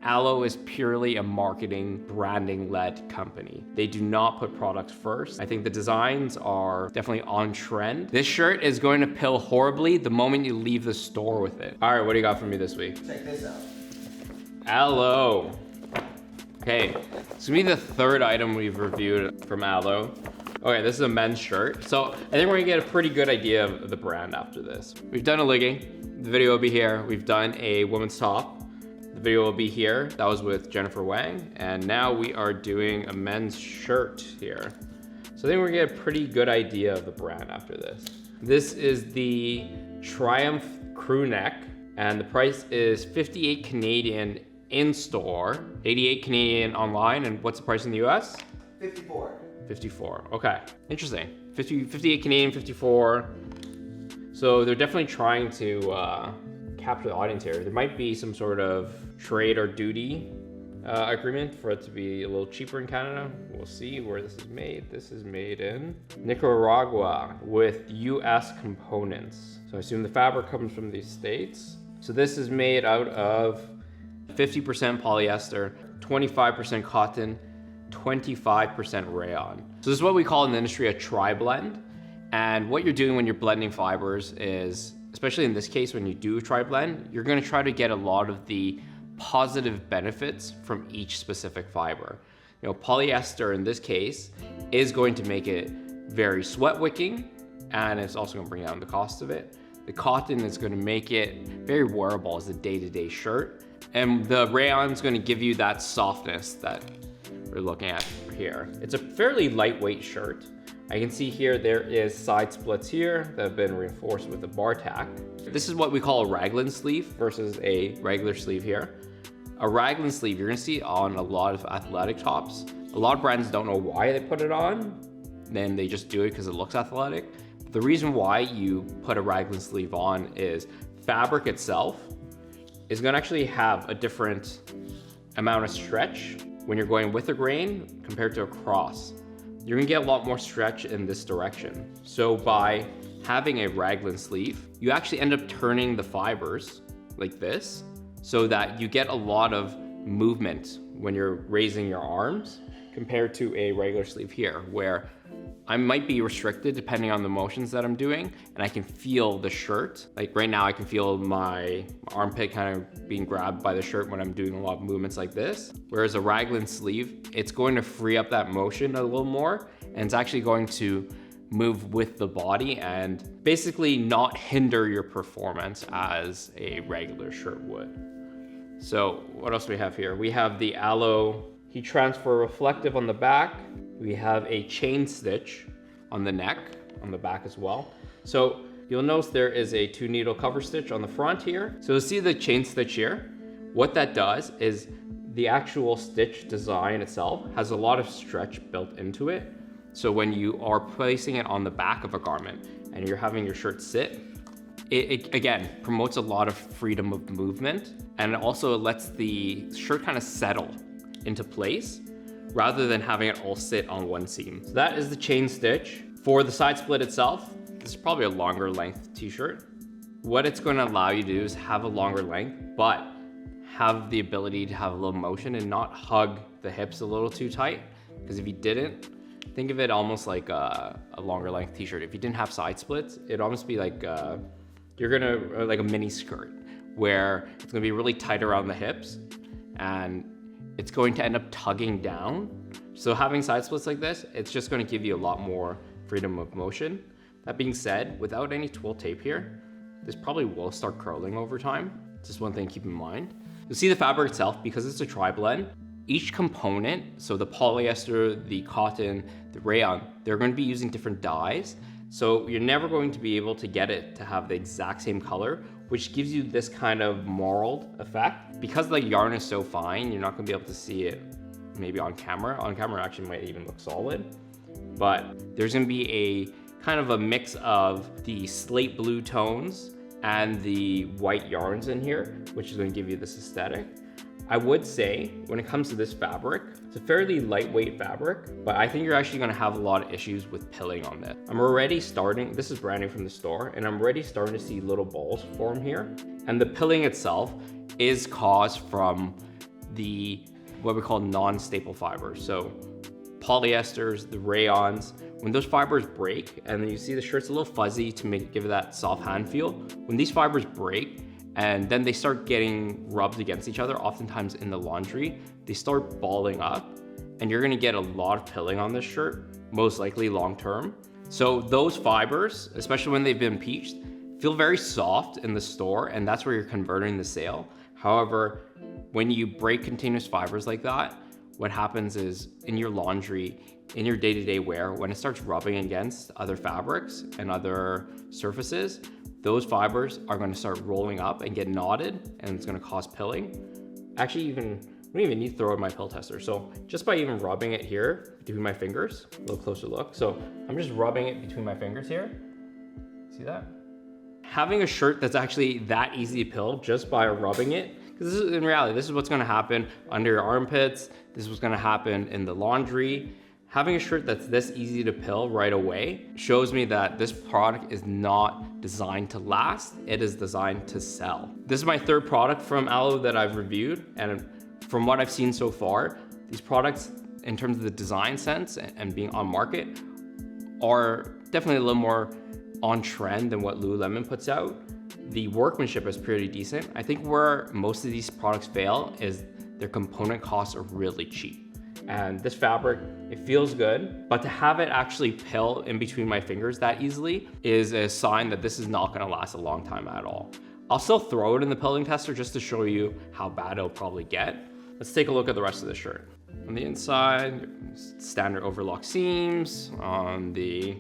Alo is purely a marketing, branding-led company. They do not put products first. I think the designs are definitely on trend. This shirt is going to pill horribly the moment you leave the store with it. All right, what do you got for me this week? Check this out. Alo. Okay, it's gonna be the third item we've reviewed from Alo. Okay, this is a men's shirt. So I think we're gonna get a pretty good idea of the brand after this. We've done a legging, the video will be here. We've done a woman's top. The video will be here. That was with Jennifer Wang. And now we are doing a men's shirt here. So I think we're gonna get a pretty good idea of the brand after this. This is the Triumph Crewneck, and the price is 58 Canadian in store, 88 Canadian online. And what's the price in the US? 54. 54, okay. Interesting. 58 Canadian, 54. So they're definitely trying to capture the audience here. There might be some sort of trade or duty agreement for it to be a little cheaper in Canada. We'll see where this is made. This is made in Nicaragua with US components. So I assume the fabric comes from the States. So this is made out of 50% polyester, 25% cotton, 25% rayon. So this is what we call in the industry a tri-blend. And what you're doing when you're blending fibers is, especially in this case, when you do a tri-blend, you're gonna try to get a lot of the positive benefits from each specific fiber. You know, polyester in this case is going to make it very sweat wicking, and it's also gonna bring down the cost of it. The cotton is gonna make it very wearable as a day-to-day shirt. And the rayon is gonna give you that softness that we're looking at here. It's a fairly lightweight shirt. I can see here there is side splits here that have been reinforced with a bar tack. This is what we call a raglan sleeve versus a regular sleeve here. A raglan sleeve, you're gonna see on a lot of athletic tops. A lot of brands don't know why they put it on, then they just do it because it looks athletic. The reason why you put a raglan sleeve on is fabric itself is gonna actually have a different amount of stretch when you're going with a grain compared to across. You're gonna get a lot more stretch in this direction. So by having a raglan sleeve, you actually end up turning the fibers like this so that you get a lot of movement when you're raising your arms compared to a regular sleeve here, where I might be restricted depending on the motions that I'm doing, and I can feel the shirt. Like right now I can feel my armpit kind of being grabbed by the shirt when I'm doing a lot of movements like this. Whereas a raglan sleeve, it's going to free up that motion a little more, and it's actually going to move with the body and basically not hinder your performance as a regular shirt would. So what else do we have here? We have the Alo heat transfer reflective on the back. We have a chain stitch on the neck, on the back as well. So you'll notice there is a 2 needle cover stitch on the front here. So you'll see the chain stitch here. What that does is the actual stitch design itself has a lot of stretch built into it. So when you are placing it on the back of a garment and you're having your shirt sit, it again promotes a lot of freedom of movement, and it also lets the shirt kind of settle into place rather than having it all sit on one seam. So that is the chain stitch. For the side split itself, this is probably a longer length t-shirt. What it's gonna allow you to do is have a longer length, but have the ability to have a little motion and not hug the hips a little too tight. Because if you didn't, think of it almost like a longer length t-shirt. If you didn't have side splits, it'd almost be like, like a mini skirt, where it's gonna be really tight around the hips and it's going to end up tugging down. So having side splits like this, it's just gonna give you a lot more freedom of motion. That being said, without any twill tape here, this probably will start curling over time. Just one thing to keep in mind. You'll see the fabric itself, because it's a tri-blend, each component, so the polyester, the cotton, the rayon, they're going to be using different dyes. So you're never going to be able to get it to have the exact same color, which gives you this kind of marled effect. Because the yarn is so fine, you're not gonna be able to see it maybe on camera. On camera it actually might even look solid. But there's gonna be a kind of a mix of the slate blue tones and the white yarns in here, which is gonna give you this aesthetic. I would say when it comes to this fabric, it's a fairly lightweight fabric, but I think you're actually gonna have a lot of issues with pilling on this. I'm already starting, this is branding from the store, and I'm already starting to see little balls form here. And the pilling itself is caused from the what we call non-staple fibers. So polyesters, the rayons, when those fibers break, and then you see the shirt's a little fuzzy to give it that soft hand feel. When these fibers break and then they start getting rubbed against each other, oftentimes in the laundry, they start balling up, and you're gonna get a lot of pilling on this shirt, most likely long term. So those fibers, especially when they've been peached, feel very soft in the store, and that's where you're converting the sale. However, when you break continuous fibers like that, what happens is in your laundry, in your day-to-day wear, when it starts rubbing against other fabrics and other surfaces, those fibers are going to start rolling up and get knotted, and it's going to cause pilling. Actually, I don't even need to throw in my pill tester. So just by even rubbing it here between my fingers, a little closer look. So I'm just rubbing it between my fingers here. See that? Having a shirt that's actually that easy to pill just by rubbing it, because in reality, this is what's gonna happen under your armpits. This is what's gonna happen in the laundry. Having a shirt that's this easy to pill right away shows me that this product is not designed to last, it is designed to sell. This is my third product from Alo that I've reviewed, and from what I've seen so far, these products, in terms of the design sense and being on market, are definitely a little more on trend than what Lululemon puts out. The workmanship is pretty decent. I think where most of these products fail is their component costs are really cheap. And this fabric, it feels good, but to have it actually pill in between my fingers that easily is a sign that this is not gonna last a long time at all. I'll still throw it in the pilling tester just to show you how bad it'll probably get. Let's take a look at the rest of the shirt. On the inside, standard overlock seams. On the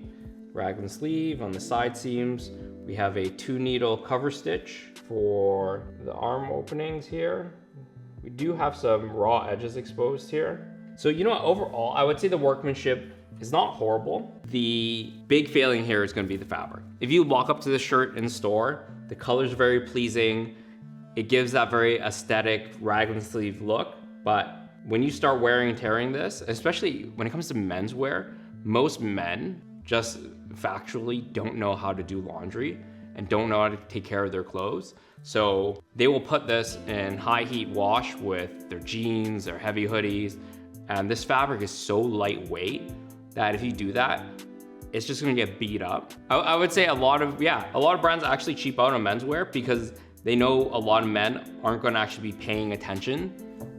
raglan sleeve, on the side seams, we have a 2-needle cover stitch for the arm openings here. We do have some raw edges exposed here. So you know what, overall, I would say the workmanship is not horrible. The big failing here is gonna be the fabric. If you walk up to this shirt in store, the color's very pleasing. It gives that very aesthetic raglan sleeve look, but when you start wearing and tearing this, especially when it comes to menswear, most men just factually don't know how to do laundry and don't know how to take care of their clothes. So they will put this in high heat wash with their jeans, their heavy hoodies, and this fabric is so lightweight that if you do that, it's just gonna get beat up. I would say a lot of brands actually cheap out on menswear because they know a lot of men aren't gonna actually be paying attention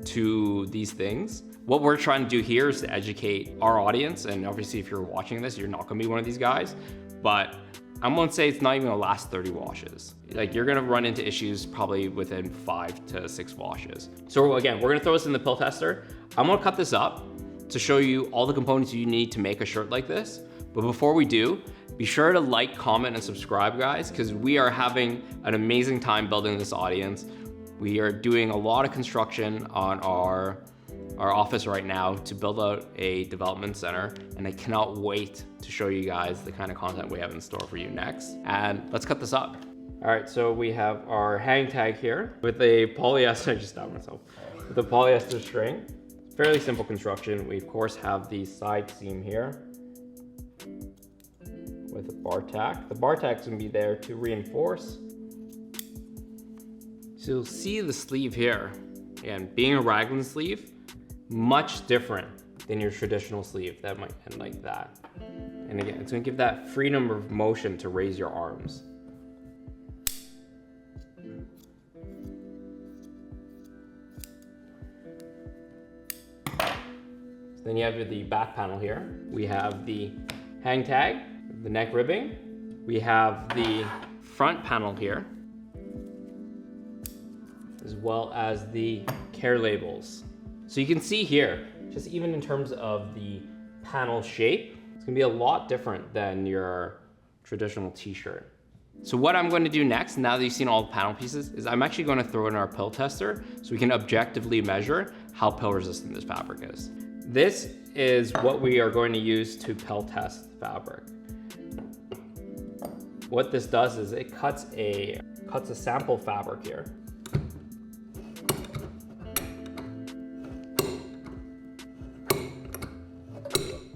to these things. What we're trying to do here is to educate our audience, and obviously if you're watching this, you're not gonna be one of these guys, but I'm gonna say it's not even gonna last 30 washes. Like, you're gonna run into issues probably within 5 to 6 washes. So again, we're gonna throw this in the pill tester. I'm gonna cut this up to show you all the components you need to make a shirt like this. But before we do, be sure to like, comment, and subscribe, guys, because we are having an amazing time building this audience. We are doing a lot of construction on our office right now to build out a development center, and I cannot wait to show you guys the kind of content we have in store for you next. And let's cut this up. All right, so we have our hang tag here with a polyester, I just stabbed myself, with a polyester string. Fairly simple construction. We of course have the side seam here with a bar tack. The bar tack's gonna be there to reinforce. So you'll see the sleeve here. Again, being a raglan sleeve, much different than your traditional sleeve that might end like that. And again, it's gonna give that freedom of motion to raise your arms. So then you have the back panel here. We have the hang tag, the neck ribbing. We have the front panel here, as well as the care labels. So you can see here, just even in terms of the panel shape, it's gonna be a lot different than your traditional t-shirt. So what I'm going to do next, now that you've seen all the panel pieces, is I'm actually going to throw in our pill tester so we can objectively measure how pill resistant this fabric is. This is what we are going to use to pill test fabric. What this does is it cuts a sample fabric here.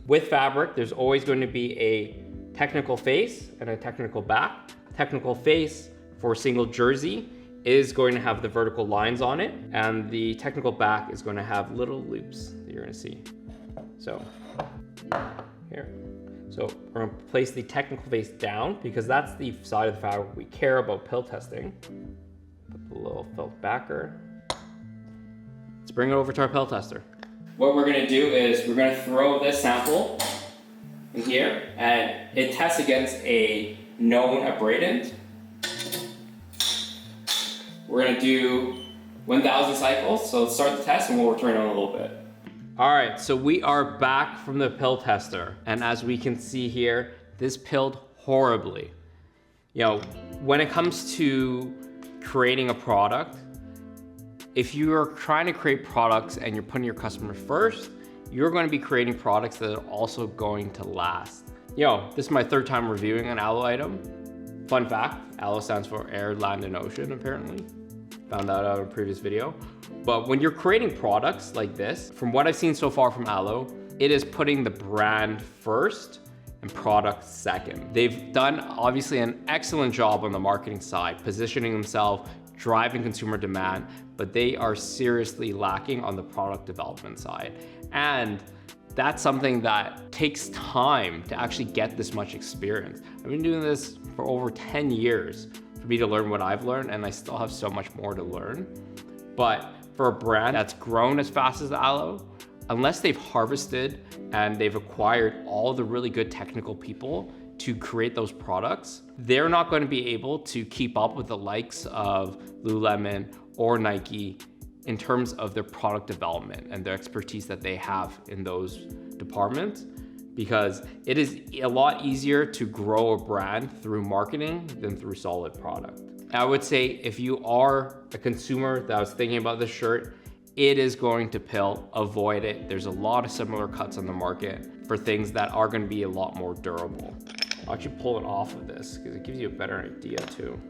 With fabric, there's always going to be a technical face and a technical back. Technical face for single jersey is going to have the vertical lines on it, and the technical back is going to have little loops that you're going to see. So here. So we're going to place the technical face down because that's the side of the fabric we care about pill testing. Put the little felt backer. Let's bring it over to our pill tester. What we're going to do is we're going to throw this sample in here, and it tests against a known abradant. We're going to do 1,000 cycles, so let's start the test and we'll return in a little bit. All right, so we are back from the pill tester, and as we can see here, this pilled horribly. You know, when it comes to creating a product, if you are trying to create products and you're putting your customer first, you're going to be creating products that are also going to last. Yo, this is my third time reviewing an Alo item. Fun fact, Alo stands for air, land, and ocean, apparently. Found that out in a previous video. But when you're creating products like this, from what I've seen so far from Alo, it is putting the brand first and product second. They've done obviously an excellent job on the marketing side, positioning themselves, driving consumer demand, but they are seriously lacking on the product development side. And that's something that takes time to actually get this much experience. I've been doing this for over 10 years for me to learn what I've learned, and I still have so much more to learn. But for a brand that's grown as fast as Alo, unless they've harvested and they've acquired all the really good technical people to create those products, they're not going to be able to keep up with the likes of Lululemon or Nike in terms of their product development and the expertise that they have in those departments, because it is a lot easier to grow a brand through marketing than through solid product. I would say if you are a consumer that was thinking about this shirt, it is going to pill, avoid it. There's a lot of similar cuts on the market for things that are going to be a lot more durable. I'll actually pull it off of this because it gives you a better idea too.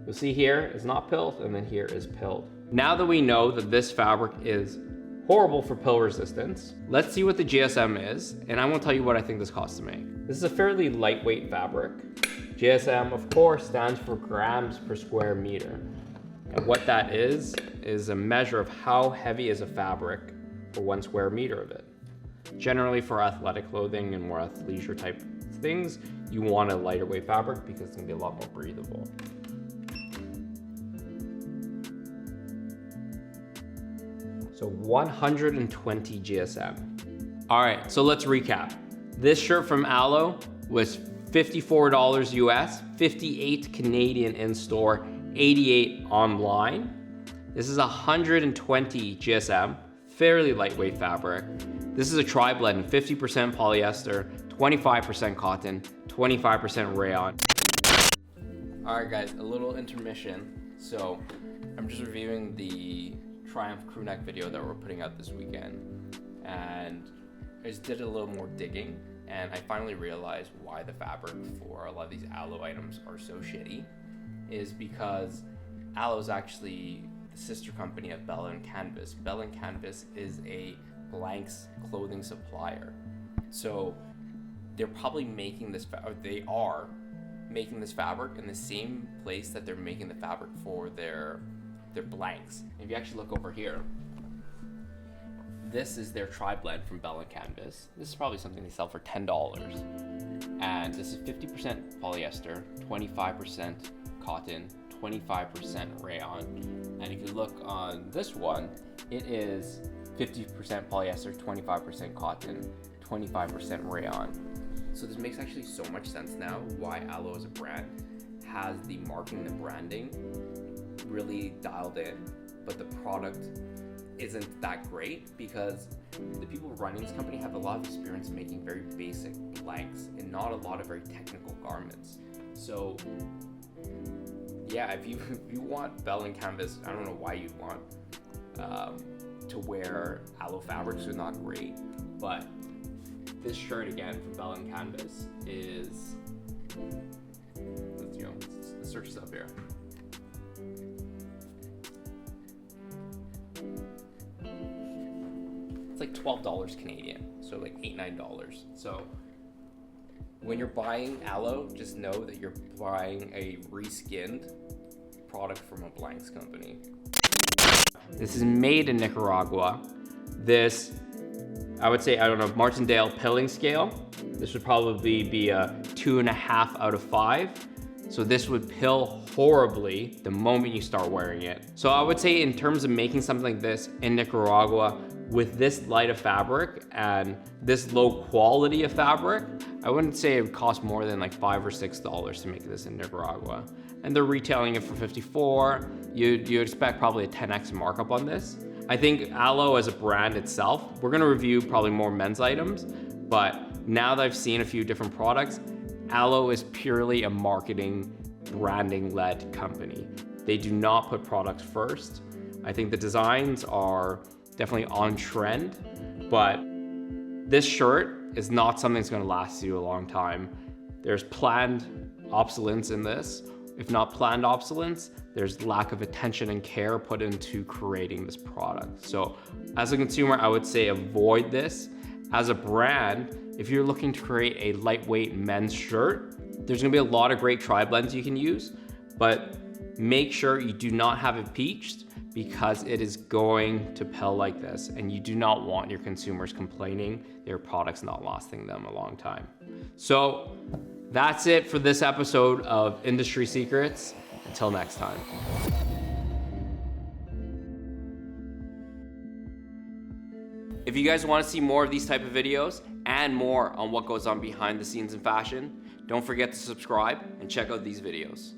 You'll see here is not pilled, and then here is pilled. Now that we know that this fabric is horrible for pill resistance, let's see what the GSM is, and I won't tell you what I think this costs to make. This is a fairly lightweight fabric. GSM, of course, stands for grams per square meter. And what that is a measure of how heavy is a fabric for 1 square meter of it. Generally for athletic clothing and more athleisure type things, you want a lighter weight fabric because it's gonna be a lot more breathable. So 120 GSM. All right, so let's recap. This shirt from Alo was $54 US, 58 Canadian in store, 88 online. This is 120 GSM, fairly lightweight fabric. This is a tri-blend, 50% polyester, 25% cotton, 25% rayon. All right guys, a little intermission. So I'm just reviewing the Triumph Crewneck video that we're putting out this weekend, and I just did a little more digging, and I finally realized why the fabric for a lot of these Alo items are so shitty is because Alo is actually the sister company of Bell & Canvas. Bell & Canvas is a blanks clothing supplier. So they're probably making this, or they are making this fabric in the same place that they're making the fabric for their blanks. If you actually look over here, this is their tri-blend from Bell & Canvas. This is probably something they sell for $10. And this is 50% polyester, 25% cotton, 25% rayon. And if you look on this one, it is 50% polyester, 25% cotton, 25% rayon. So this makes actually so much sense now why Alo as a brand has the marketing, the branding really dialed in, but the product isn't that great because the people running this company have a lot of experience making very basic blanks and not a lot of very technical garments. So yeah, if you want Bell & Canvas, I don't know why you want to wear Alo fabrics, are not great, but this shirt again from Bell & Canvas is, let's search this up here. It's like $12 Canadian, so like $8-9. So when you're buying Alo, just know that you're buying a reskinned product from a blanks company. This is made in Nicaragua. This, I would say, I don't know, Martindale pilling scale. This would probably be a 2.5 out of 5. So this would pill horribly the moment you start wearing it. So I would say in terms of making something like this in Nicaragua with this light of fabric and this low quality of fabric, I wouldn't say it would cost more than like $5 or $6 to make this in Nicaragua. And they're retailing it for 54. You'd expect probably a 10x markup on this. I think Alo as a brand itself, we're gonna review probably more men's items, but now that I've seen a few different products, Alo is purely a marketing, branding-led company. They do not put products first. I think the designs are definitely on trend, but this shirt is not something that's gonna last you a long time. There's planned obsolescence in this. If not planned obsolescence, there's lack of attention and care put into creating this product. So as a consumer, I would say avoid this. As a brand, if you're looking to create a lightweight men's shirt, there's gonna be a lot of great tri-blends you can use, but make sure you do not have it peached because it is going to pill like this, and you do not want your consumers complaining their product's not lasting them a long time. So that's it for this episode of Industry Secrets. Until next time. If you guys want to see more of these type of videos and more on what goes on behind the scenes in fashion, don't forget to subscribe and check out these videos.